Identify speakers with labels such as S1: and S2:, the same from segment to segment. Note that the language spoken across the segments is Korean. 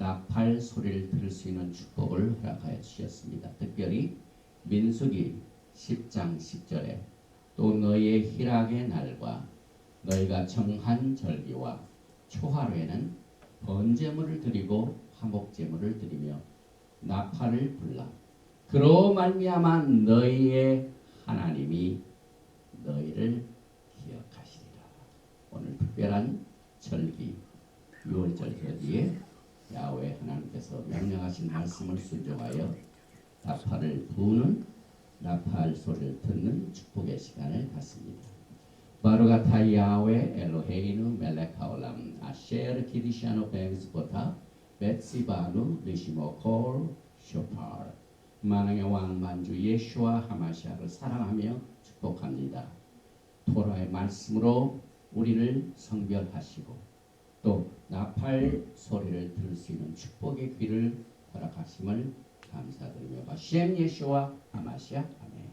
S1: 나팔 소리를 들을 수 있는 축복을 허락하여 주셨습니다. 특별히 민수기 10장 10절에 또 너희의 희락의 날과 너희가 정한 절기와 초하루에는 번제물을 드리고 화목제물을 드리며 나팔을 불라 그로 말미암아 너희의 하나님이 너희를 기억하시리라. 오늘 특별한 절기 6월절 절기에 야훼 하나님께서 명령하신 말씀을 순종하여 나팔을 부는 나팔 소리를 듣는 축복의 시간을 갖습니다. 바루가타 야훼 엘로헤이누 멜렉 하올람 아셰르 키디샤노 베미스보타 베츠바누 리시모콜 쇼파르. 만왕의 왕 만주 예수와 하마시아를 사랑하며 축복합니다. 토라의 말씀으로 우리를 성별하시고 또 나팔 소리를 들을 수 있는 축복의 귀를 허락하심을 감사드리며 바시엠 예수와 하마시아 아멘.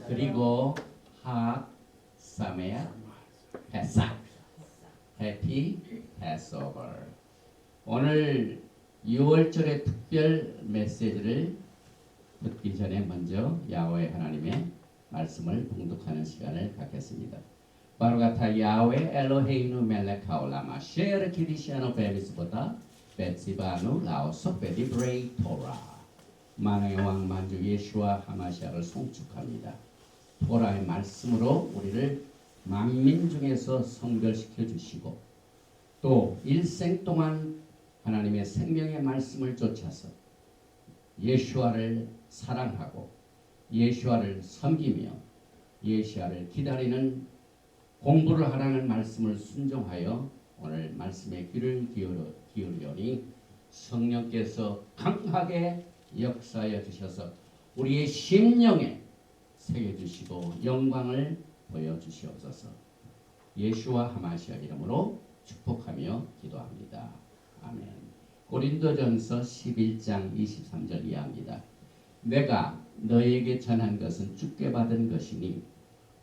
S1: 그리고 핫 사메아 패삭 해피 패스오버. 오늘 6월절의 특별 메시지를 듣기 전에 먼저 야훼 하나님의 말씀을 봉독하는 시간을 갖겠습니다. 바루가타 야훼 엘로헤이누 멜렉 하올람 아셰르 키디시아노 베미스보다 베츠바누 라오소 베디브레이 토라. 만왕의 왕 만주 예수와 하마시아를 송축합니다. 토라의 말씀으로 우리를 만민 중에서 성별시켜 주시고 또 일생 동안 하나님의 생명의 말씀을 쫓아서 예수와를 사랑하고 예수와를 섬기며 예수와를 기다리는 공부를 하라는 말씀을 순종하여 오늘 말씀에 귀를 기울여니 성령께서 강하게 역사하여 주셔서 우리의 심령에 새겨주시고 영광을 보여주시옵소서. 예수와 하마시아 이름으로 축복하며 기도합니다. 아멘. 고린도전서 11장 23절 이하입니다. 내가 너에게 전한 것은 주께 받은 것이니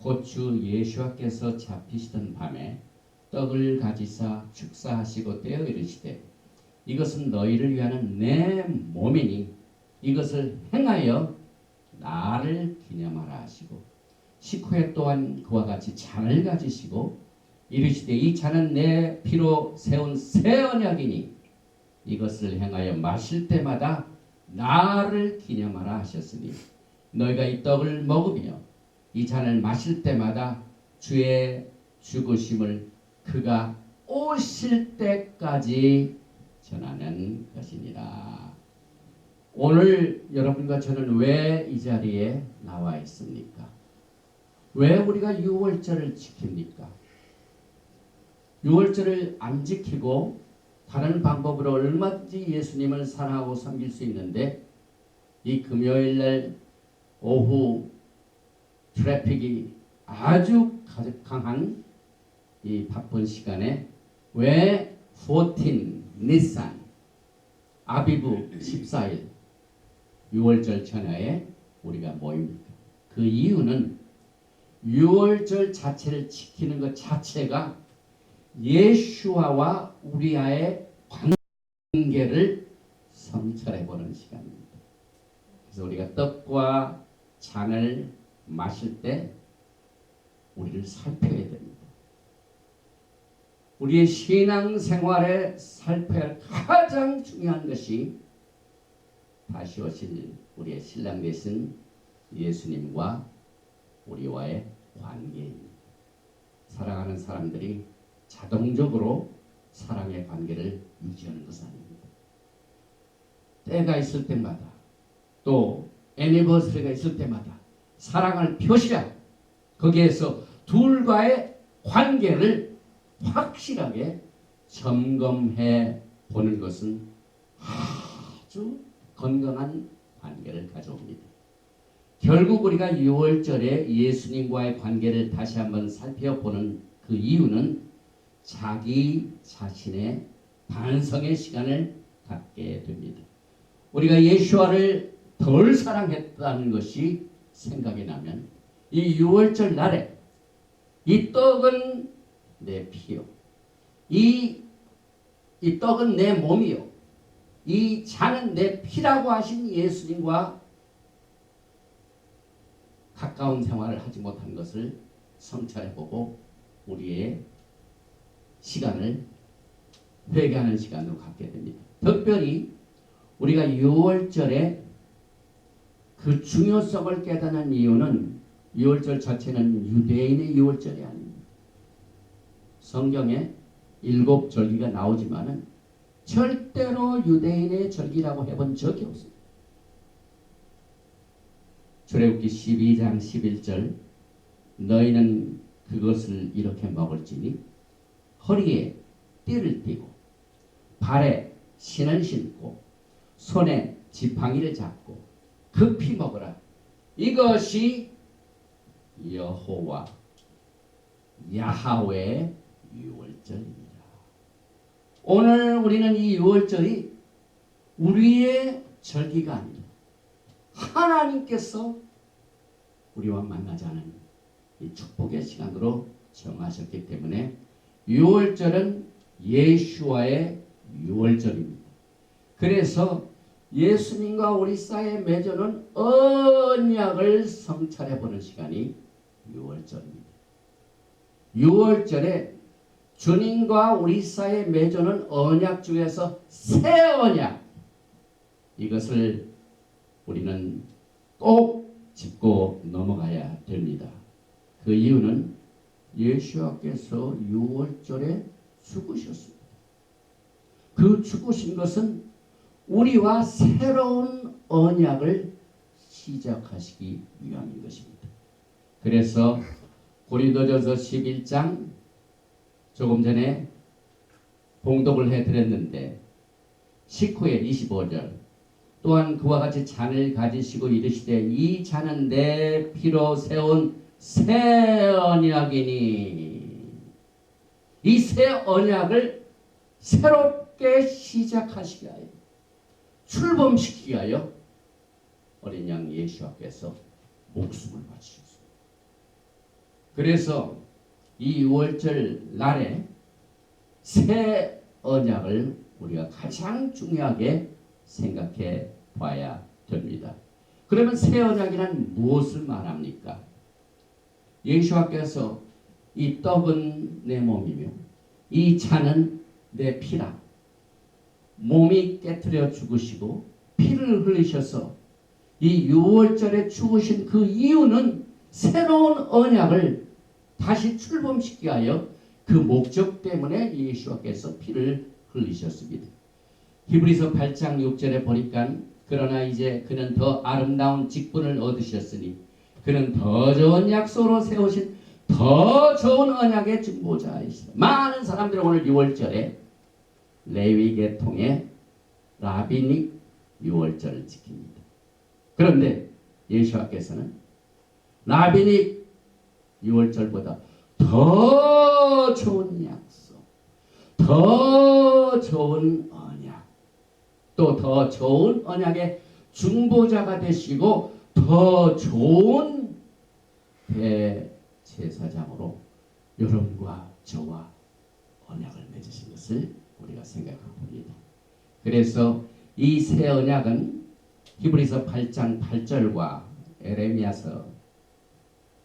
S1: 곧 주 예수께서 잡히시던 밤에 떡을 가지사 축사하시고 떼어 이르시되 이것은 너희를 위하는 내 몸이니 이것을 행하여 나를 기념하라 하시고 식후에 또한 그와 같이 잔을 가지시고 이르시되 이 잔은 내 피로 세운 새 언약이니 이것을 행하여 마실 때마다 나를 기념하라 하셨으니 너희가 이 떡을 먹으며 이 잔을 마실 때마다 주의 죽으심을 그가 오실 때까지 전하는 것이니라. 오늘 여러분과 저는 왜 이 자리에 나와 있습니까? 왜 우리가 6월절을 지킵니까? 6월절을 안 지키고 다른 방법으로 얼마든지 예수님을 사랑하고 섬길 수 있는데 이 금요일 날 오후 트래픽이 아주 강한 이 바쁜 시간에 왜 14 니산 아비브 14일 6월절 전야에 우리가 모입니까? 그 이유는 6월절 자체를 지키는 것 자체가 예수와와 우리와의 관계를 성찰해보는 시간입니다. 그래서 우리가 떡과 잔을 마실 때 우리를 살펴야 됩니다. 우리의 신앙생활에 살펴야 할 가장 중요한 것이 다시 오실 우리의 신랑 되신 예수님과 우리와의 관계입니다. 사랑하는 사람들이 자동적으로 사랑의 관계를 유지하는 것은 아닙니다. 때가 있을 때마다 또 애니버서리가 있을 때마다 사랑을 표시하고 거기에서 둘과의 관계를 확실하게 점검해 보는 것은 아주 건강한 관계를 가져옵니다. 결국 우리가 6월절에 예수님과의 관계를 다시 한번 살펴보는 그 이유는 자기 자신의 반성의 시간을 갖게 됩니다. 우리가 예수와를 덜 사랑했다는 것이 생각이 나면 이 6월절 날에 이 떡은 내 피요, 이 떡은 내 몸이요, 이 잔은 내 피라고 하신 예수님과 가까운 생활을 하지 못한 것을 성찰해보고 우리의 시간을 회개하는 시간으로 갖게 됩니다. 특별히 우리가 6월절에 그 중요성을 깨닫는 이유는 6월절 자체는 유대인의 6월절이 아닙니다. 성경에 7절기가 나오지만은 절대로 유대인의 절기라고 해본 적이 없습니다. 출애굽기 12장 11절 너희는 그것을 이렇게 먹을지니 허리에 띠를 띠고 발에 신을 신고 손에 지팡이를 잡고 급히 먹으라. 이것이 여호와 야하웨의 유월절입니다. 오늘 우리는 이 유월절이 우리의 절기가 아닙니다. 하나님께서 우리와 만나자는 이 축복의 시간으로 정하셨기 때문에 6월절은 예수와의 6월절입니다. 그래서 예수님과 우리 사이에 맺어놓은 언약을 성찰해보는 시간이 6월절입니다. 6월절에 주님과 우리 사이에 맺어놓은 언약 중에서 새 언약, 이것을 우리는 꼭 짚고 넘어가야 됩니다. 그 이유는 예수께서 6월절에 죽으셨습니다. 그 죽으신 것은 우리와 새로운 언약을 시작하시기 위함인 것입니다. 그래서 고린도전서 11장 조금 전에 봉독을 해드렸는데 19절 25절 또한 그와 같이 잔을 가지시고 이르시되 이 잔은 내 피로 세운 새 언약이니, 이 새 언약을 새롭게 시작하시기 위하여 출범시키기 위하여 어린 양 예수께서 목숨을 바치셨습니다. 그래서 이 6월절 날에 새 언약을 우리가 가장 중요하게 생각해 봐야 됩니다. 그러면 새 언약이란 무엇을 말합니까? 예수께서 이 떡은 내 몸이며 이 잔은 내 피라. 몸이 깨트려 죽으시고 피를 흘리셔서 이 6월절에 죽으신 그 이유는 새로운 언약을 다시 출범시키기 위하여 그 목적 때문에 예수께서 피를 흘리셨습니다. 히브리서 8장 6절에 보니까 그러나 이제 그는 더 아름다운 직분을 얻으셨으니 그는 더 좋은 약속으로 세우신 더 좋은 언약의 증보자이시다. 많은 사람들은 오늘 6월절에 레위 계통의 라비닉 6월절을 지킵니다. 그런데 예수께서는 라비닉 6월절보다 더 좋은 약속, 더 좋은 언약, 또 더 좋은 언약의 중보자가 되시고 더 좋은 대제사장으로 여러분과 저와 언약을 맺으신 것을 우리가 생각해 봅니다. 그래서 이 새 언약은 히브리서 8장 8절과 에레미야서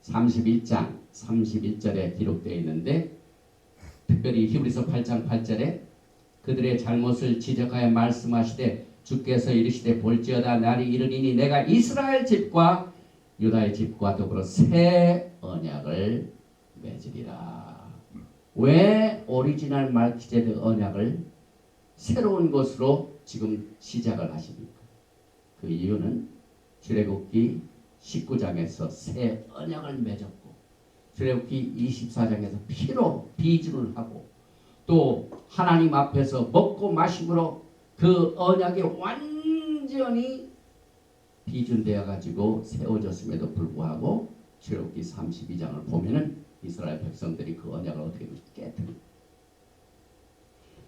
S1: 31장 31절에 기록되어 있는데, 특별히 히브리서 8장 8절에 그들의 잘못을 지적하여 말씀하시되 주께서 이르시되 볼지어다 날이 이르리니 내가 이스라엘 집과 유다의 집과 더불어 새 언약을 맺으리라. 왜 오리지널 말기제덱 언약을 새로운 것으로 지금 시작을 하십니까? 그 이유는 출애굽기 19장에서 새 언약을 맺었고, 출애굽기 24장에서 피로 비주를 하고, 또 하나님 앞에서 먹고 마심으로 그 언약이 완전히 비준되어 가지고 세워졌음에도 불구하고 출애굽기 32장을 보면은 이스라엘 백성들이 그 언약을 어떻게 깨뜨립니다.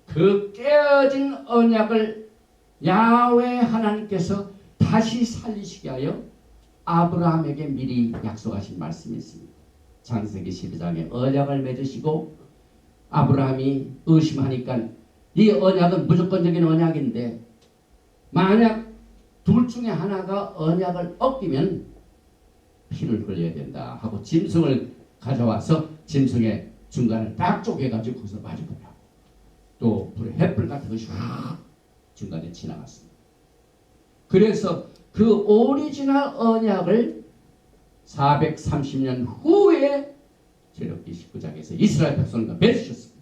S1: 그 깨어진 언약을 야훼 하나님께서 다시 살리시게 하여 아브라함에게 미리 약속하신 말씀이 있습니다. 창세기 12장에 언약을 맺으시고 아브라함이 의심하니까 이 언약은 무조건적인 언약인데 만약 둘 중에 하나가 언약을 어기면 피를 흘려야 된다 하고 짐승을 가져와서 짐승의 중간을 딱 쪼개가지고 거기서 맞아버려. 또 불에 횃불 같은 것이 확 중간에 지나갔습니다. 그래서 그 오리지널 언약을 430년 후에 출애굽기 19장에서 이스라엘 백성과 맺으셨습니다.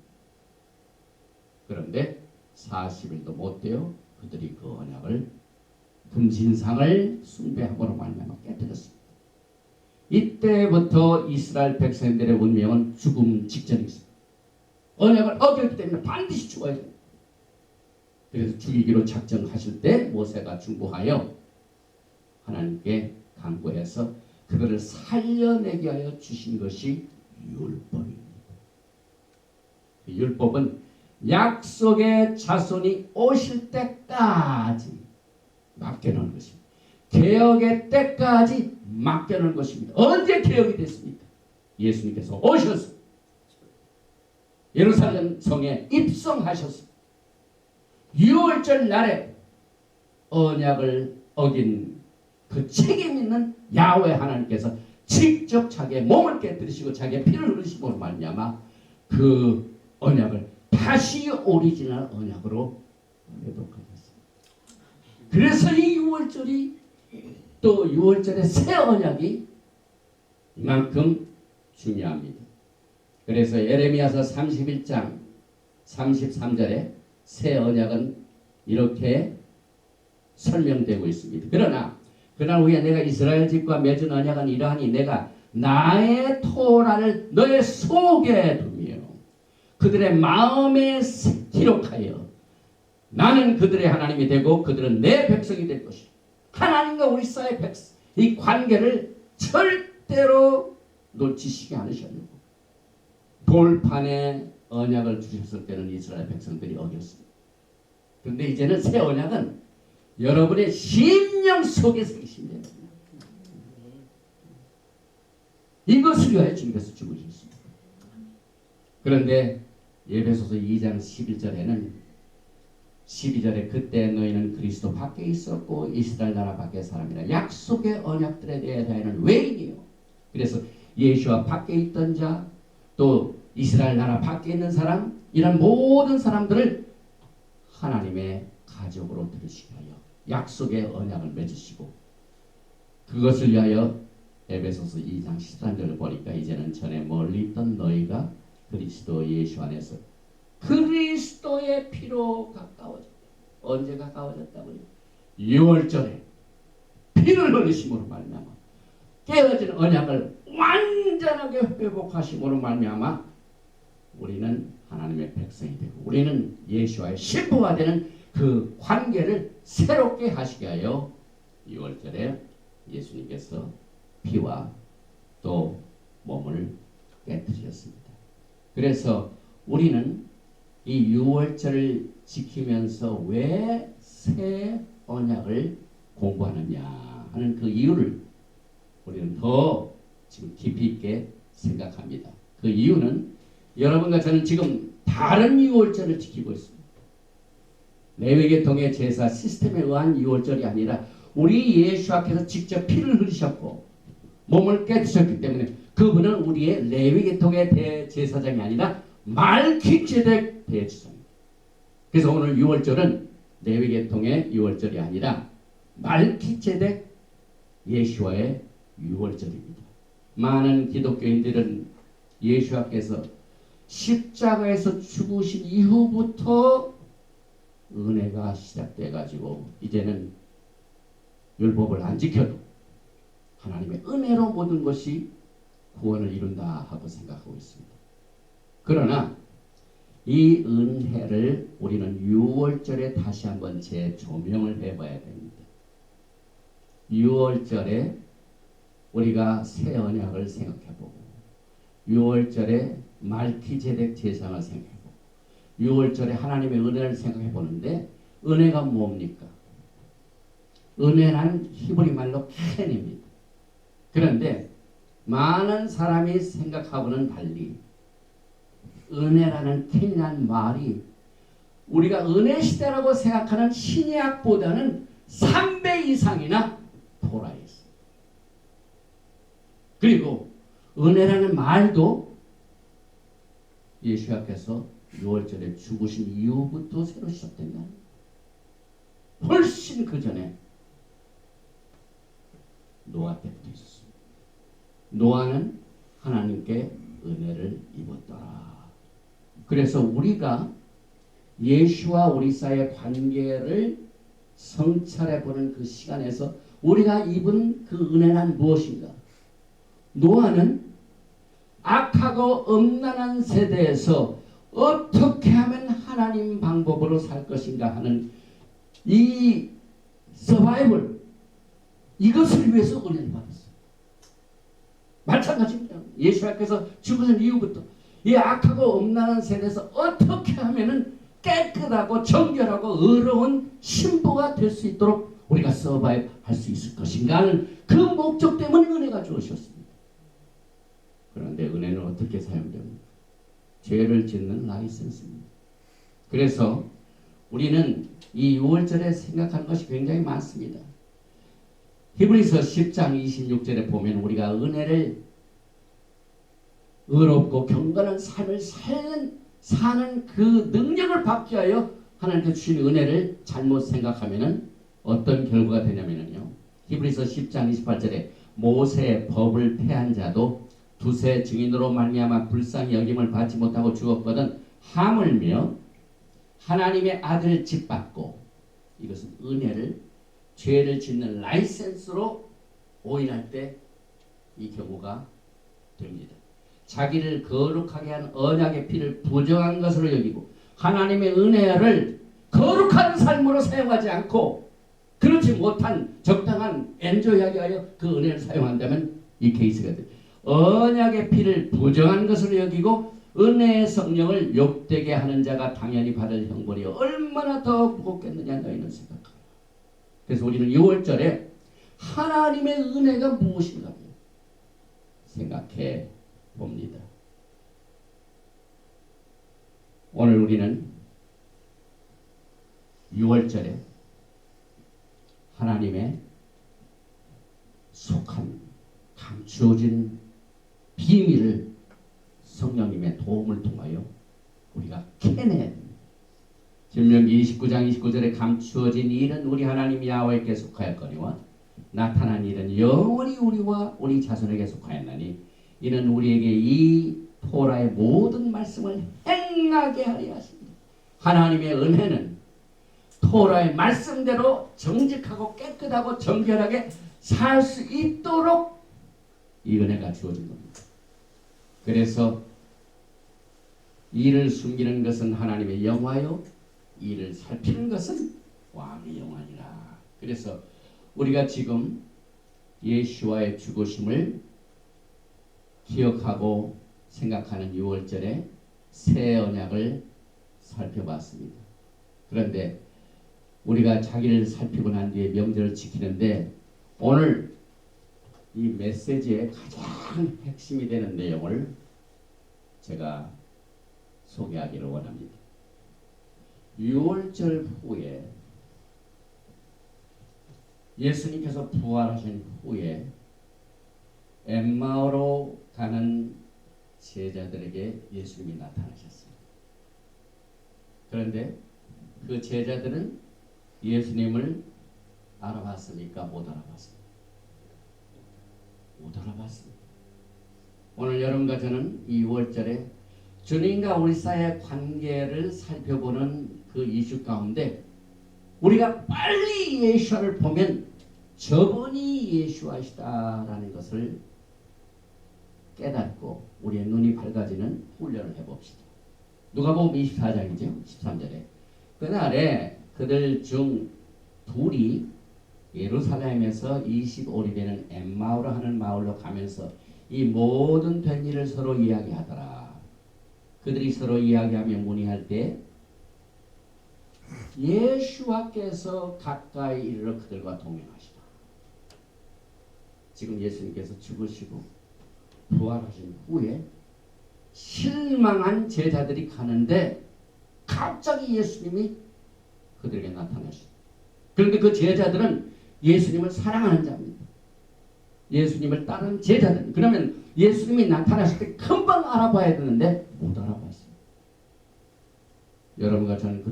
S1: 그런데 40일도 못 되어 그들이 그 언약을 금신상을 숭배함으로 말미암아 깨뜨렸습니다. 이때부터 이스라엘 백성들의 운명은 죽음 직전에 있습니다. 언약을 어겼기 때문에 반드시 죽어야 됩니다. 그래서 죽이기로 작정하실 때 모세가 중보하여 하나님께 간구해서 그들을 살려내게 하여 주신 것이 율법입니다. 그 율법은 약속의 자손이 오실 때까지 맡겨놓은 것입니다. 개혁의 때까지 맡겨놓은 것입니다. 언제 개혁이 됐습니까? 예수님께서 오셔서 예루살렘 성에 입성하셨습니다. 6월절 날에 언약을 어긴 그 책임 있는 야훼 하나님께서 직접 자기의 몸을 깨뜨리시고 자기의 피를 흘리심으로 말미암아 그 언약을 다시 오리지널 언약으로 회복하셨습니다. 그래서 이 6월절이 또 6월절의 새 언약이 이만큼 중요합니다. 그래서 예레미야서 31장 33절에 새 언약은 이렇게 설명되고 있습니다. 그러나 그날 후에 내가 이스라엘 집과 맺은 언약은 이러하니 내가 나의 토라를 너의 속에 두며 그들의 마음에 기록하여 나는 그들의 하나님이 되고 그들은 내 백성이 될 것이다. 하나님과 우리 사이의 백성, 이 관계를 절대로 놓치시지 않으셨고, 돌판에 언약을 주셨을 때는 이스라엘 백성들이 어겼습니다. 그런데 이제는 새 언약은 여러분의 심령 속에서 계십니다. 이것을 위하여 주님께서 죽으셨습니다. 그런데 에베소서 2장 11절에는 12절에 그때 너희는 그리스도 밖에 있었고 이스라엘 나라 밖의 사람이라 약속의 언약들에 대하여는 외인이요. 그래서 예수와 밖에 있던 자, 또 이스라엘 나라 밖에 있는 사람, 이런 모든 사람들을 하나님의 가족으로 들으시게 하여 약속의 언약을 맺으시고, 그것을 위하여 에베소서 2장 13절을 보니까 이제는 전에 멀리 있던 너희가 그리스도 예수 안에서 그리스도의 피로 가까워졌다. 언제 가까워졌다고요? 6월절에 피를 흘리심으로 말미암아 깨어진 언약을 완전하게 회복하심으로 말미암아 우리는 하나님의 백성이 되고 우리는 예수와의 신부가 되는 그 관계를 새롭게 하시게 하여 6월절에 예수님께서 피와 또 몸을 깨뜨리셨습니다. 그래서 우리는 이 유월절을 지키면서 왜 새 언약을 공부하느냐 하는 그 이유를 우리는 더 지금 깊이 있게 생각합니다. 그 이유는 여러분과 저는 지금 다른 유월절을 지키고 있습니다. 레위계통의 제사 시스템에 의한 유월절이 아니라 우리 예수께서 직접 피를 흘리셨고 몸을 깨뜨셨기 때문에 그분은 우리의 레위계통의 대제사장이 아니라 말기ጼ덱 대제사장입니다. 그래서 오늘 유월절은 레위계통의 유월절이 아니라 말기ጼ덱 예수와의 유월절입니다. 많은 기독교인들은 예수께서 십자가에서 죽으신 이후부터 은혜가 시작돼 가지고 이제는 율법을 안 지켜도 하나님의 은혜로 모든 것이 구원을 이룬다 하고 생각하고 있습니다. 그러나 이 은혜를 우리는 유월절에 다시 한번 재조명을 해봐야 됩니다. 유월절에 우리가 새 언약을 생각해보고 6월절에 말기ጼ덱 제사를 생각해보고 6월절에 하나님의 은혜를 생각해보는데 은혜가 뭡니까? 은혜란 히브리 말로 켄입니다. 그런데 많은 사람이 생각하고는 달리 은혜라는 켄이라는 말이 우리가 은혜 시대라고 생각하는 신약보다는 3배 이상이나 돌아 있습니다. 그리고 은혜라는 말도 예수께서 6월절에 죽으신 이후부터 새로 시작된 게 아닙니다. 훨씬 그 전에 노아 때부터 있었습니다. 노아는 하나님께 은혜를 입었더라. 그래서 우리가 예수와 우리 사이의 관계를 성찰해보는 그 시간에서 우리가 입은 그 은혜는 무엇인가? 노아는 악하고 음란한 세대에서 어떻게 하면 하나님 방법으로 살 것인가 하는 이 서바이벌, 이것을 위해서 은혜를 받았어요. 마찬가지입니다. 예수께서 죽으신 이후부터 이 악하고 음란한 세대에서 어떻게 하면 깨끗하고 정결하고 의로운 신부가 될 수 있도록 우리가 서바이브 할 수 있을 것인가 하는 그 목적 때문에 은혜가 주어졌습니다. 그런데 은혜는 어떻게 사용됩니까? 죄를 짓는 라이센스입니다. 그래서 우리는 이 6월절에 생각하는 것이 굉장히 많습니다. 히브리서 10장 26절에 보면 우리가 은혜를 의롭고 경건한 삶을 사는 그 능력을 받기 위하여 하나님께 주신 은혜를 잘못 생각하면 어떤 결과가 되냐면요. 히브리서 10장 28절에 모세의 법을 폐한 자도 두세 증인으로 말미암아 불쌍히 여김을 받지 못하고 죽었거든 하물며 하나님의 아들을 짓밟고, 이것은 은혜를 죄를 짓는 라이센스로 오인할 때 이 경우가 됩니다. 자기를 거룩하게 한 언약의 피를 부정한 것으로 여기고 하나님의 은혜를 거룩한 삶으로 사용하지 않고 그렇지 못한 적당한 엔조이하게 하여 그 은혜를 사용한다면 이 케이스가 됩니다. 언약의 피를 부정한 것으로 여기고 은혜의 성령을 욕되게 하는 자가 당연히 받을 형벌이 얼마나 더 무겁겠느냐 너희는 생각하라. 그래서 우리는 6월절에 하나님의 은혜가 무엇인가 생각해 봅니다. 오늘 우리는 6월절에 하나님의 속한 감추어진 비밀을 성령님의 도움을 통하여 우리가 캐내야 됩니다. 신명기 29장 29절에 감추어진 일은 우리 하나님 야훼께 속하였거니와 나타난 일은 영원히 우리와 우리 자손에게 속하였나니 이는 우리에게 이 토라의 모든 말씀을 행하게 하려 하십니다. 하나님의 은혜는 토라의 말씀대로 정직하고 깨끗하고 정결하게 살 수 있도록 이 은혜가 주어진 겁니다. 그래서 이를 숨기는 것은 하나님의 영화요 이를 살피는 것은 왕의 영화니라. 그래서 우리가 지금 예수와의 죽으심을 기억하고 생각하는 6월절에 새 언약을 살펴봤습니다. 그런데 우리가 자기를 살피고 난 뒤에 명절을 지키는데 오늘 이 메시지의 가장 핵심이 되는 내용을 제가 소개하기를 원합니다. 6월절 후에 예수님께서 부활하신 후에 엠마오로 가는 제자들에게 예수님이 나타나셨어요. 그런데 그 제자들은 예수님을 알아봤습니까? 못 알아봤습니까? 못 알아봤습니다. 오늘 여러분과 저는 이 6월절에 주님과 우리 사이의 관계를 살펴보는 그 이슈 가운데 우리가 빨리 예수를 보면 저분이 예수하시다라는 것을 깨닫고 우리의 눈이 밝아지는 훈련을 해봅시다. 누가복음 24장이죠. 13절에 그날에 그들 중 둘이 예루살렘에서 25리 되는 엠마오라 하는 마을로 가면서 이 모든 된 일을 서로 이야기하더라. 그들이 서로 이야기하며 문의할 때 예수와께서 가까이 이르러 그들과 동행하시다. 지금 예수님께서 죽으시고 부활하신 후에 실망한 제자들이 가는데 갑자기 예수님이 그들에게 나타나시다. 그런데 그 제자들은 예수님을 사랑하는 자입니다. 예수님을 따르는 제자들. 그러면 예수님이 나타나실 때 금방 알아봐야 되는데 못 알아봤어요. 여러분과 저는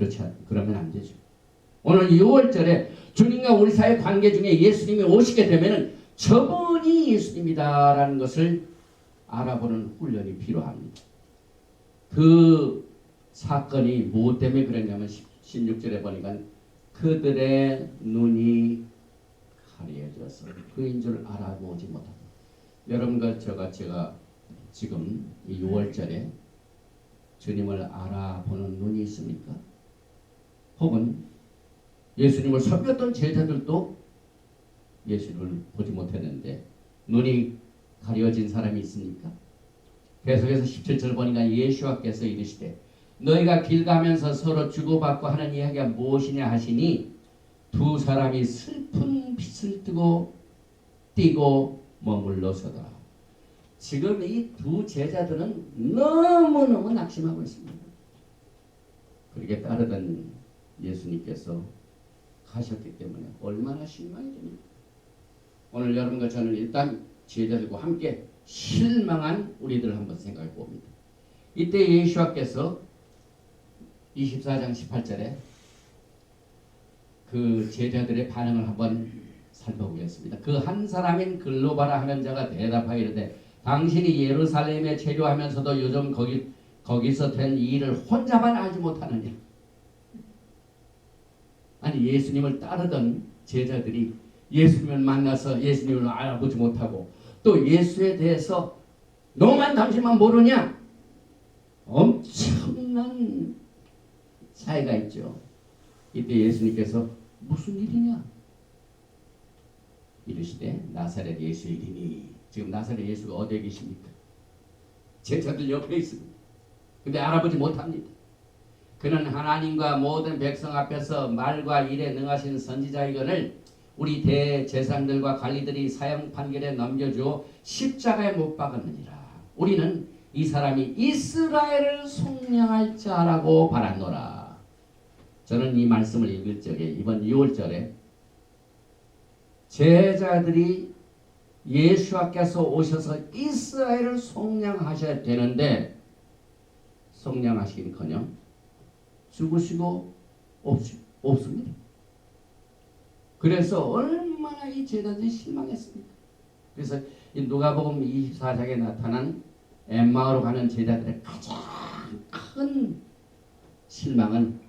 S1: 그러면 안 되죠. 오늘 6월절에 주님과 우리 사이의 관계 중에 예수님이 오시게 되면 저분이 예수님이다라는 것을 알아보는 훈련이 필요합니다. 그 사건이 무엇 때문에 그랬냐면 16절에 보니까 그들의 눈이 가려져서 그인 줄 알아보지 못합니다. 여러분과 제가 지금 이 6월절에 주님을 알아보는 눈이 있습니까? 혹은 예수님을 섬겼던 제자들도 예수님을 보지 못했는데 눈이 가려진 사람이 있습니까? 계속해서 17절 보니까 예수와께서 이르시되 너희가 길 가면서 서로 주고받고 하는 이야기가 무엇이냐 하시니 두 사람이 슬픈 빛을 띠고 머물러서다. 지금 이 두 제자들은 너무너무 낙심하고 있습니다. 그렇게 따르던 예수님께서 가셨기 때문에 얼마나 실망이 됩니까? 오늘 여러분과 저는 일단 제자들과 함께 실망한 우리들을 한번 생각해 봅니다. 이때 예수와께서 24장 18절에 그 제자들의 반응을 한번 살펴보겠습니다. 그 한 사람인 글로바라 하는 자가 대답하이르되 당신이 예루살렘에 체류하면서도 요즘 거기서 된 일을 혼자만 알지 못하느냐. 아니 예수님을 따르던 제자들이 예수님을 만나서 예수님을 알아보지 못하고 또 예수에 대해서 너만 당신만 모르냐. 엄청난 차이가 있죠. 이때 예수님께서 무슨 일이냐 이르시되 나사렛 예수의 이름이. 지금 나사렛 예수가 어디에 계십니까? 제자들 옆에 있습니다. 근데 알아보지 못합니다. 그는 하나님과 모든 백성 앞에서 말과 일에 능하신 선지자이거늘 우리 대제사장들과 관리들이 사형 판결에 넘겨주어 십자가에 못 박았느니라. 우리는 이 사람이 이스라엘을 속량할 자라고 바랐노라. 저는 이 말씀을 읽을 적에 이번 6월절에 제자들이 예수께서 오셔서 이스라엘을 속량하셔야 되는데 속량하시긴커녕 죽으시고 없습니다. 그래서 얼마나 이 제자들이 실망했습니까? 그래서 이 누가복음 24장에 나타난 엠마오로 가는 제자들의 가장 큰 실망은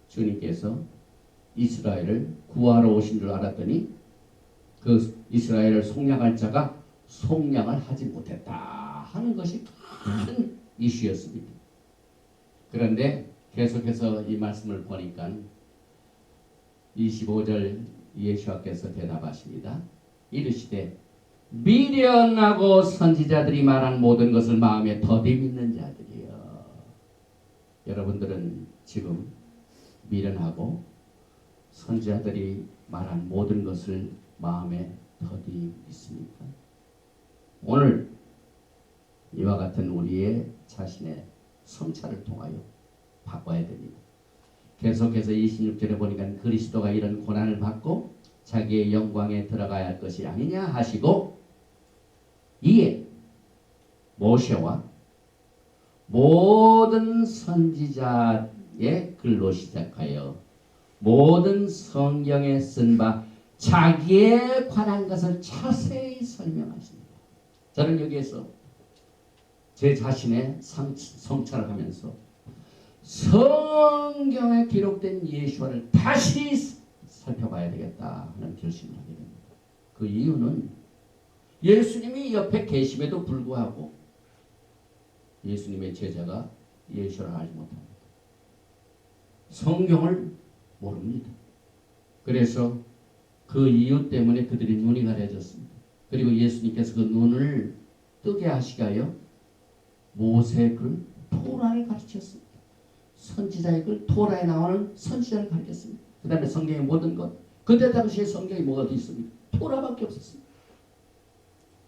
S1: 주님께서 이스라엘을 구하러 오신 줄 알았더니 그 이스라엘을 속량할 자가 속량을 하지 못했다 하는 것이 큰 이슈였습니다. 그런데 계속해서 이 말씀을 보니까 25절 예수께서 대답하십니다. 이르시되 미련하고 선지자들이 말한 모든 것을 마음에 더디 믿는 자들이여. 여러분들은 지금 미련하고 선지자들이 말한 모든 것을 마음에 더디 믿습니까? 오늘 이와 같은 우리의 자신의 성찰을 통하여 바꿔야 됩니다. 계속해서 26절에 보니까 그리스도가 이런 고난을 받고 자기의 영광에 들어가야 할 것이 아니냐 하시고, 이에 모세와 모든 선지자의 글로 시작하여 모든 성경에 쓴 바 자기에 관한 것을 자세히 설명하십니다. 저는 여기에서 제 자신의 성찰을 하면서 성경에 기록된 예수와를 다시 살펴봐야 되겠다 하는 결심을 하게 됩니다. 그 이유는 예수님이 옆에 계심에도 불구하고 예수님의 제자가 예수를 알지 못합니다. 성경을 모릅니다. 그래서 그 이유 때문에 그들이 눈이 가려졌습니다. 그리고 예수님께서 그 눈을 뜨게 하시가요 모세의 글 토라를 가르쳤습니다. 선지자의 글 토라에 나오는 선지자를 가르쳤습니다. 그 다음에 성경의 모든 것, 그때 당시에 성경이 뭐가 어디 있습니까? 토라밖에 없었습니다.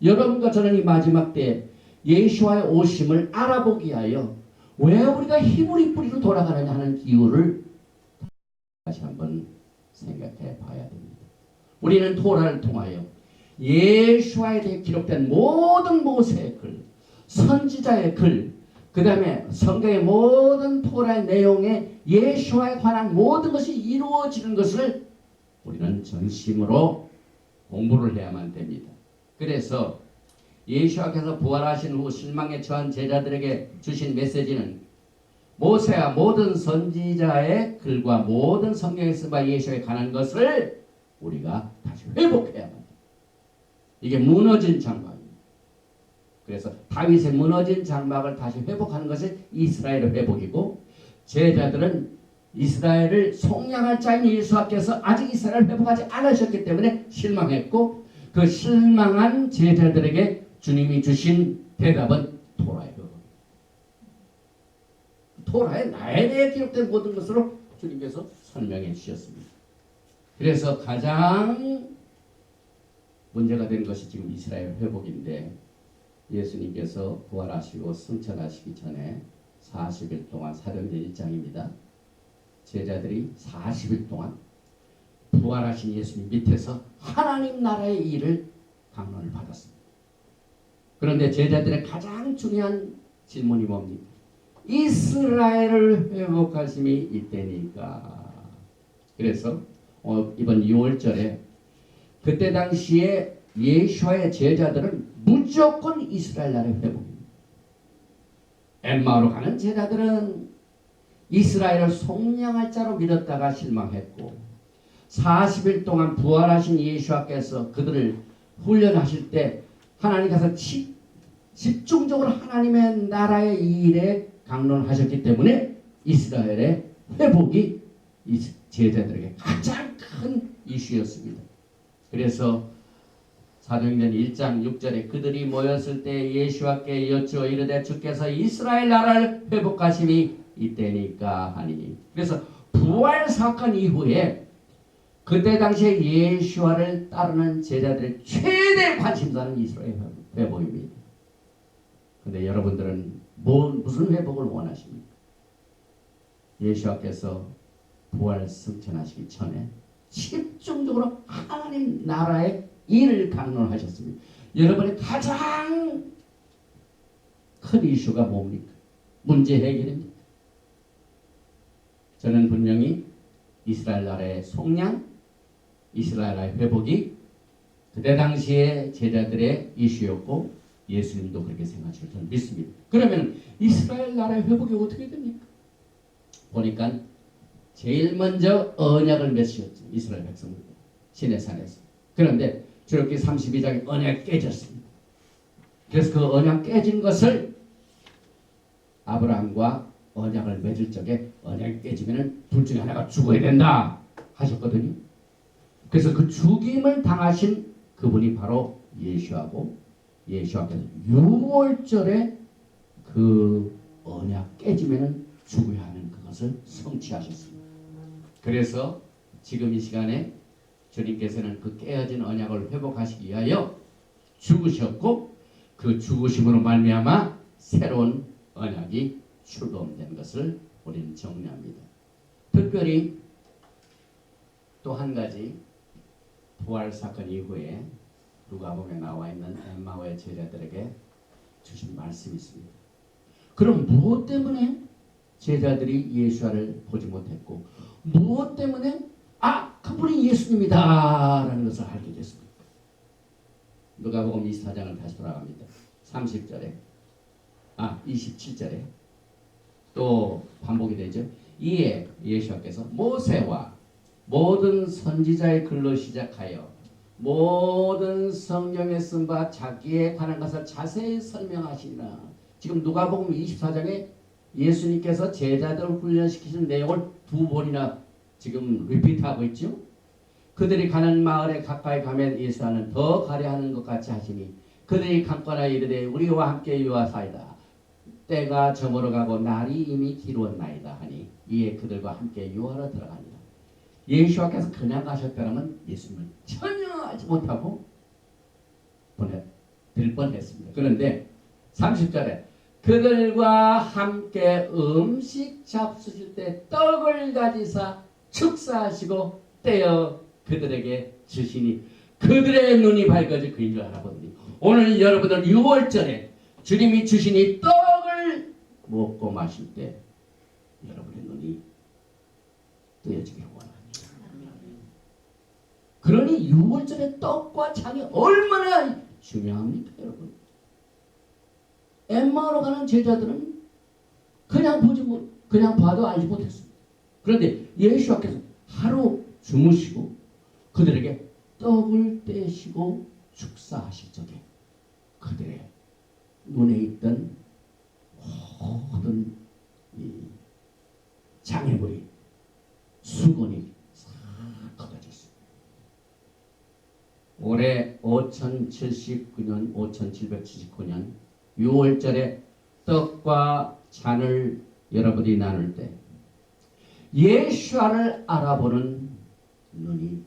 S1: 여러분과 저는 이 마지막 때 예수와의 오심을 알아보기 위하여 왜 우리가 히브리 뿌리로 돌아가느냐 하는 이유를 다시 한번 생각해 봐야 됩니다. 우리는 토라를 통하여 예수와에 대해 기록된 모든 모세의 글, 선지자의 글, 그 다음에 성경의 모든 토라의 내용에 예수와에 관한 모든 것이 이루어지는 것을 우리는 전심으로 공부를 해야만 됩니다. 그래서 예수께서 부활하신 후 실망에 처한 제자들에게 주신 메시지는 모세와 모든 선지자의 글과 모든 성경에 쓴 바 예수에 관한 것을 우리가 다시 회복해야만 합니다. 이게 무너진 장막입니다. 그래서 다윗의 무너진 장막을 다시 회복하는 것이 이스라엘의 회복이고, 제자들은 이스라엘을 속량할 자인 예수께서 아직 이스라엘을 회복하지 않으셨기 때문에 실망했고, 그 실망한 제자들에게 주님이 주신 대답은 토라예요. 토라에 나에 대해 기록된 모든 것으로 주님께서 설명해 주셨습니다. 그래서 가장 문제가 된 것이 지금 이스라엘 회복인데, 예수님께서 부활하시고 승천하시기 전에 40일 동안 사도행전 1장입니다. 제자들이 40일 동안 부활하신 예수님 밑에서 하나님 나라의 일을 강론을 받았습니다. 그런데 제자들의 가장 중요한 질문이 뭡니까? 이스라엘을 회복하심이 이때니까. 그래서 이번 6월절에 그때 당시에 예수와의 제자들은 무조건 이스라엘 나라의 회복입니다. 엠마오로 가는 제자들은 이스라엘을 속량할 자로 믿었다가 실망했고, 40일 동안 부활하신 예수께서 그들을 훈련하실 때 하나님께서 집중적으로 하나님의 나라의 일에 강론하셨기 때문에 이스라엘의 회복이 제자들에게 가장 큰 이슈였습니다. 그래서 사도행전 1장 6절에 그들이 모였을 때 예수께 여쭈어 이르되 주께서 이스라엘 나라를 회복하심이 이때니까 하니. 그래서 부활 사건 이후에 그때 당시에 예수와를 따르는 제자들의 최대 관심사는 이스라엘 회복입니다. 그런데 여러분들은 무슨 회복을 원하십니까? 예수께서 부활 승천하시기 전에 집중적으로 하나님 나라의 일을 강론하셨습니다. 여러분의 가장 큰 이슈가 뭡니까? 문제 해결입니다. 저는 분명히 이스라엘 나라의 속량, 이스라엘 나라의 회복이 그때 당시에 제자들의 이슈였고, 예수님도 그렇게 생각하시고 저는 믿습니다. 그러면 이스라엘 나라의 회복이 어떻게 됩니까? 보니까 제일 먼저 언약을 맺으셨죠. 이스라엘 백성들 시내산에서. 그런데 출애굽기 32장에 언약이 깨졌습니다. 그래서 그 언약 깨진 것을 아브라함과 언약을 맺을 적에 언약이 깨지면 둘 중에 하나가 죽어야 된다 하셨거든요. 그래서 그 죽임을 당하신 그분이 바로 예수하고 예수께서 6월절에 그 언약 깨지면은 죽어야 하는 그것을 성취하셨습니다. 그래서 지금 이 시간에 주님께서는 그 깨어진 언약을 회복하시기 위하여 죽으셨고 그 죽으심으로 말미암아 새로운 언약이 출범된 것을 우리는 정리합니다. 특별히 또 한 가지 부활 사건 이후에 누가복음에 나와 있는 엠마오의 제자들에게 주신 말씀이 있습니다. 그럼 무엇 때문에 제자들이 예수를 보지 못했고 무엇 때문에 그분이 예수님이다 라는 것을 알게 됐습니까? 누가복음 24장을 다시 돌아갑니다. 30절에 27절에 또 반복이 되죠. 이에 예수께서 모세와 모든 선지자의 글로 시작하여 모든 성경에 쓴 바 자기에 관한 것을 자세히 설명하시니라. 지금 누가복음 24장에 예수님께서 제자들을 훈련시키신 내용을 두 번이나 지금 리피트하고 있죠. 그들이 가는 마을에 가까이 가면 예수와는 더 가려 하는 것 같이 하시니 그들이 강권하여 이르되 우리와 함께 유하사이다. 때가 저물어 가고 날이 이미 기루었나이다 하니 이에 그들과 함께 유하러 들어가니라. 예수와께서 그냥 가셨더라면 예수님을 전혀 알지 못하고 보내드릴 뻔했습니다. 그런데 30절에 그들과 함께 음식 잡수실 때 떡을 가지사 축사하시고 떼어 그들에게 주시니 그들의 눈이 밝아져 그인 줄 알아보니 오늘 여러분들 6월절에 주님이 주신 이 떡을 먹고 마실 때 여러분의 눈이 뜨여지기를 원합니다. 그러니 6월절에 떡과 잔이 얼마나 중요합니까 여러분? 엠마오로 가는 제자들은 그냥 봐도 알지 못했습니다. 그런데 예수께서 하루 주무시고 그들에게 떡을 떼시고 축사하실 적에 그들의 눈에 있던 모든 이 장애물이 수건이 싹 걷어졌습니다. 올해 5779년 6월절에 떡과 잔을 여러분이 나눌 때 예수를 알아보는 눈이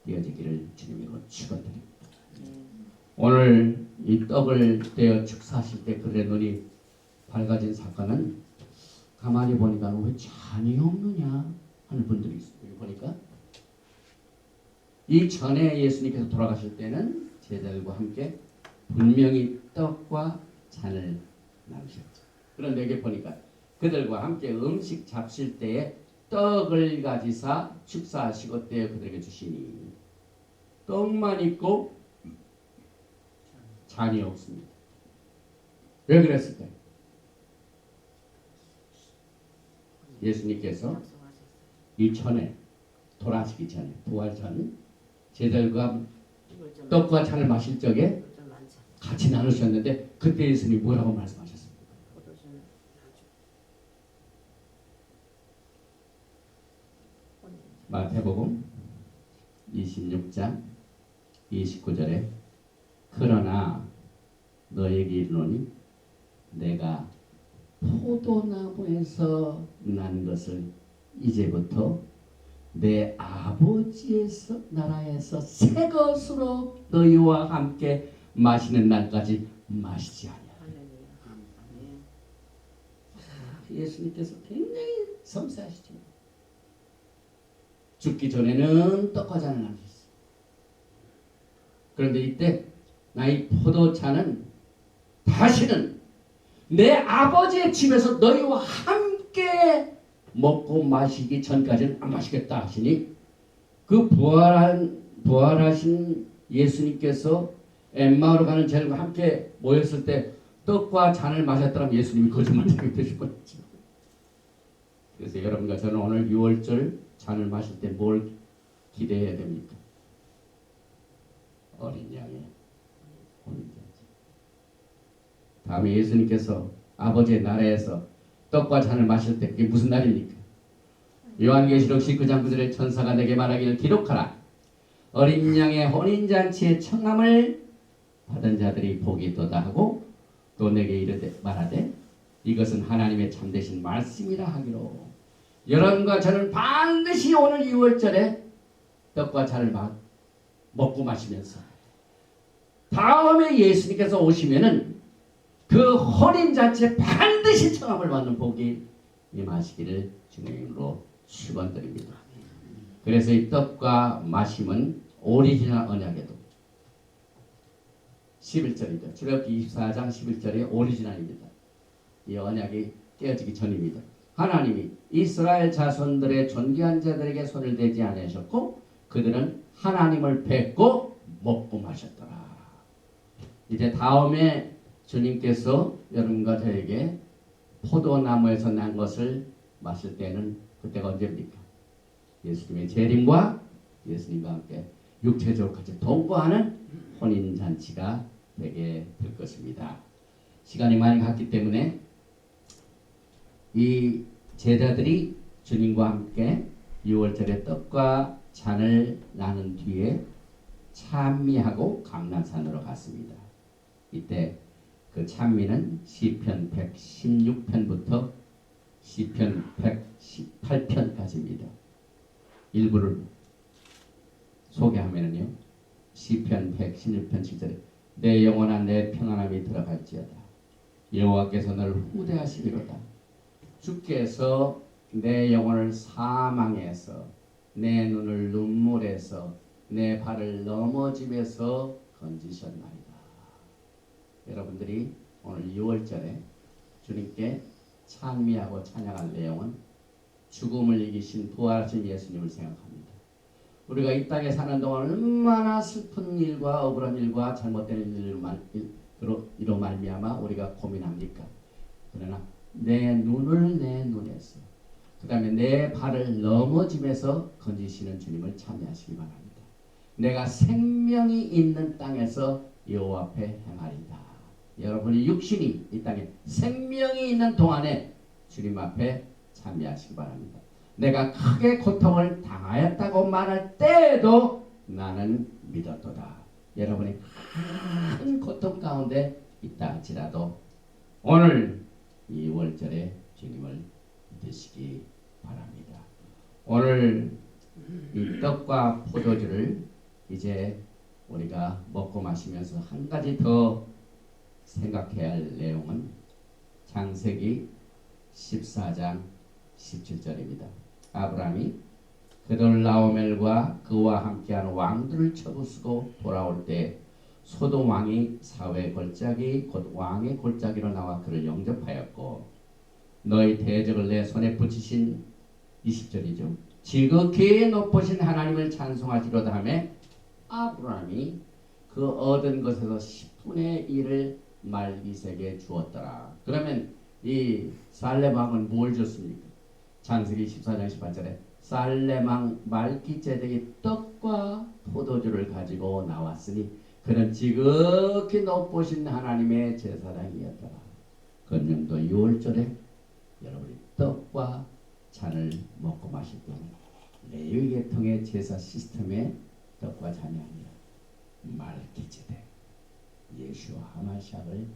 S1: 띄어지기를 주님으로 축원드립니다. 오늘 이 떡을 떼어 축사하실 때 그들의 눈이 밝아진 사건은 가만히 보니까 왜 잔이 없느냐 하는 분들이 있어요. 보니까 이 전에 예수님께서 돌아가실 때는 제자들과 함께 분명히 떡과 잔을 나누셨죠. 그런데 여기 보니까 그들과 함께 음식 잡실 때에 떡을 가지사 축사하시고 떼어 그들에게 주시니 떡만 있고 잔이 없습니다. 왜 그랬을까요? 예수님께서 이 전에 돌아가시기 전에 부활 전 제자들과 떡과 잔을 마실 적에 같이 나누셨는데 그때 예수님이 뭐라고 말씀하셨습니까? 마태복음 26장 29절에 그러나 너에게 이르노니 내가 포도나무에서 난 것을 이제부터 내 아버지의 나라에서 새 것으로 너희와 함께 마시는 날까지 마시지 아니하리라. 예수님께서 굉장히 섬세하시죠. 죽기 전에는 떡과 잔을 나누셨어요. 그런데 이때 나의 포도차는 다시는 내 아버지의 집에서 너희와 함께 먹고 마시기 전까지는 안 마시겠다 하시니 그 부활하신 예수님께서 엠마오로 가는 제자들과 함께 모였을 때 떡과 잔을 마셨더라면 예수님이 거짓말쟁이 되실 뻔했죠. 그래서 여러분과 저는 오늘 6월절 잔을 마실 때 뭘 기대해야 됩니까? 어린 양의 혼인잔치. 다음에 예수님께서 아버지의 나라에서 떡과 잔을 마실 때 그게 무슨 날입니까? 요한계시록 19장 9절에 천사가 내게 말하기를 기록하라. 어린 양의 혼인잔치의 청함을 받은 자들이 복이 있도다 하고 또 내게 이르되 말하되 이것은 하나님의 참되신 말씀이라 하기로 여러분과 저는 반드시 오늘 6월절에 떡과 잔을 먹고 마시면서 다음에 예수님께서 오시면은 그 혼인잔치에 반드시 청함을 받는 복이 임하시기를 주님으로 축원드립니다. 그래서 이 떡과 마심은 오리지널 언약에도 11절이죠. 출애굽기 24장 11절이 오리지널입니다. 이 언약이 깨어지기 전입니다. 하나님이 이스라엘 자손들의 존귀한 자들에게 손을 대지 않으셨고 그들은 하나님을 뵙고 먹고 마셨더라. 이제 다음에 주님께서 여러분과 저에게 포도나무에서 난 것을 마실 때는 그때가 언제입니까? 예수님의 재림과 예수님과 함께 육체적으로 같이 동거하는 혼인잔치가 되게 될 것입니다. 시간이 많이 갔기 때문에 이 제자들이 주님과 함께 6월절에 떡과 잔을 나눈 뒤에 찬미하고 감람산으로 갔습니다. 이때 그 찬미는 시편 116편부터 시편 118편까지입니다. 일부를 소개하면요. 시편 116편 7절에 내 영혼아 내 평안함이 들어갈지어다. 여호와께서 너를 후대하시리로다. 주께서 내 영혼을 사망에서 내 눈을 눈물에서 내 발을 넘어짐에서 건지셨나이다. 여러분들이 오늘 6월절에 주님께 찬미하고 찬양할 내용은 죽음을 이기신 부활하신 예수님을 생각합니다. 우리가 이 땅에 사는 동안 얼마나 슬픈 일과 억울한 일과 잘못된 일로 말미암아 우리가 고민합니까? 그러나 내 눈을 내 눈에서 그 다음에 내 발을 넘어짐에서 건지시는 주님을 찬미하시기 바랍니다. 내가 생명이 있는 땅에서 여호와 앞에 행하리다. 여러분의 육신이 이 땅에 생명이 있는 동안에 주님 앞에 찬미하시기 바랍니다. 내가 크게 고통을 당하였다고 말할 때에도 나는 믿었도다. 여러분이 큰 고통 가운데 있다 할지라도 오늘 2월절에 주님을 믿으시기 바랍니다. 오늘 이 떡과 포도주를 이제 우리가 먹고 마시면서 한 가지 더 생각해야 할 내용은 창세기 14장 17절입니다. 아브라함이 그돌라오멜과 그와 함께한 왕들을 쳐부수고 돌아올 때 소돔 왕이 사회 골짜기 곧 왕의 골짜기로 나와 그를 영접하였고 너희 대적을 내 손에 붙이신 20절이죠. 지극히 높으신 하나님을 찬송하시로다 하며 아브라함이 그 얻은 것에서 10분의 1을 말기색에 주었더라. 그러면 이 살렘 왕은 뭘 줬습니까? 창세기 14장 18절에 살렘 왕 말기ጼ덱이 떡과 포도주를 가지고 나왔으니 그는 지극히 높으신 하나님의 제사장이었더라. 금년도 6월절에 여러분이 떡과 잔을 먹고 마실 때는 레위 계통의 제사 시스템의 떡과 잔이 아니라 말기ጼ덱 예수와 하마시아를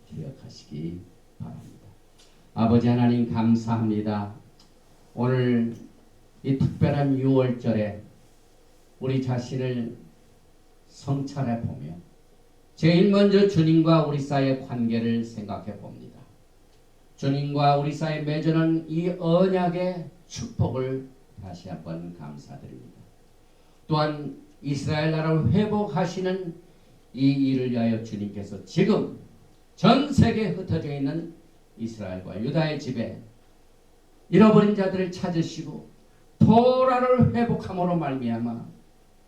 S1: 기억하시기 바랍니다. 아버지 하나님 감사합니다. 오늘 이 특별한 6월절에 우리 자신을 성찰해 보며 제일 먼저 주님과 우리 사이의 관계를 생각해 봅니다. 주님과 우리 사이 맺어놓은 이 언약의 축복을 다시 한번 감사드립니다. 또한 이스라엘 나라를 회복하시는 이 일을 위하여 주님께서 지금 전 세계에 흩어져 있는 이스라엘과 유다의 집에 잃어버린 자들을 찾으시고 토라를 회복함으로 말미암아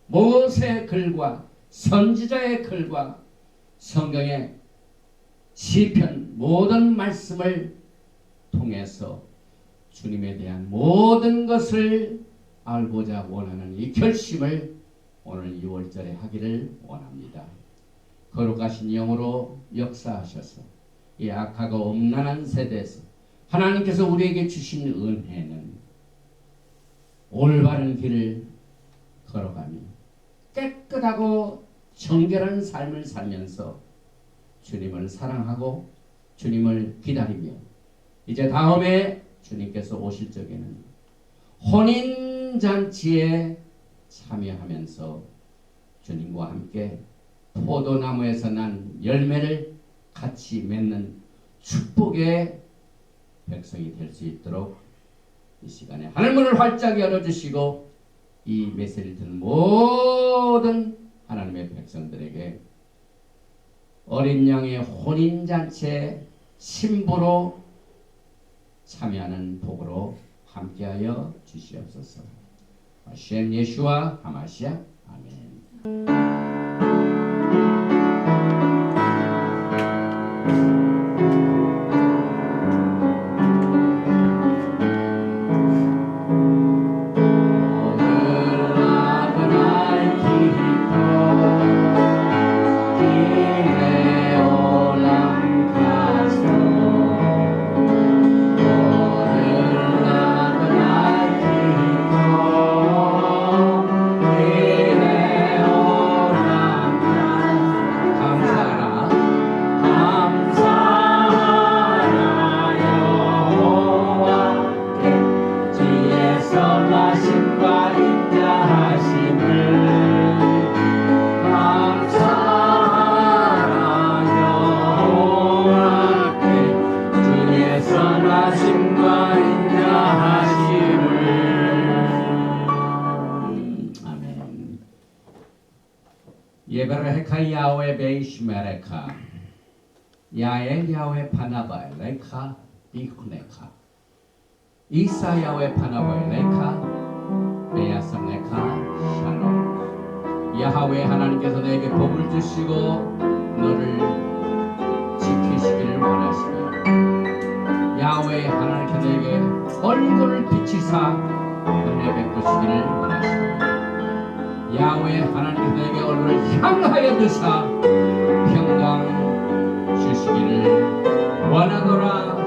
S1: 모세의 글과 선지자의 글과 성경의 시편 모든 말씀을 통해서 주님에 대한 모든 것을 알고자 원하는 이 결심을 오늘 6월절에 하기를 원합니다. 거룩하신 영으로 역사하셔서 이 악하고 음란한 세대에서 하나님께서 우리에게 주신 은혜는 올바른 길을 걸어가며 깨끗하고 정결한 삶을 살면서 주님을 사랑하고 주님을 기다리며 이제 다음에 주님께서 오실 적에는 혼인잔치에 참여하면서 주님과 함께 포도나무에서 난 열매를 같이 맺는 축복의 백성이 될 수 있도록 이 시간에 하늘문을 활짝 열어주시고 이 메시지를 듣는 모든 하나님의 백성들에게 어린 양의 혼인잔치에 신부로 참여하는 복으로 함께하여 주시옵소서. 셴 예슈아 하마시아 아멘. 예베레카 야훼 베이시메레카 야엘 야훼 파나바엘레카 이후네카 이사 야훼 파나바엘레카 베야삼레카 샬롬. 야훼 하나님께서 내게 복을 주시고 너를 지키시기를 원하시며 야훼 하나님께서 내게 얼굴을 비치사 은혜 베푸시기를 원하시며 야훼 하나님께서 내게 얼굴을 향하여 드사 평강 주시기를 원하노라.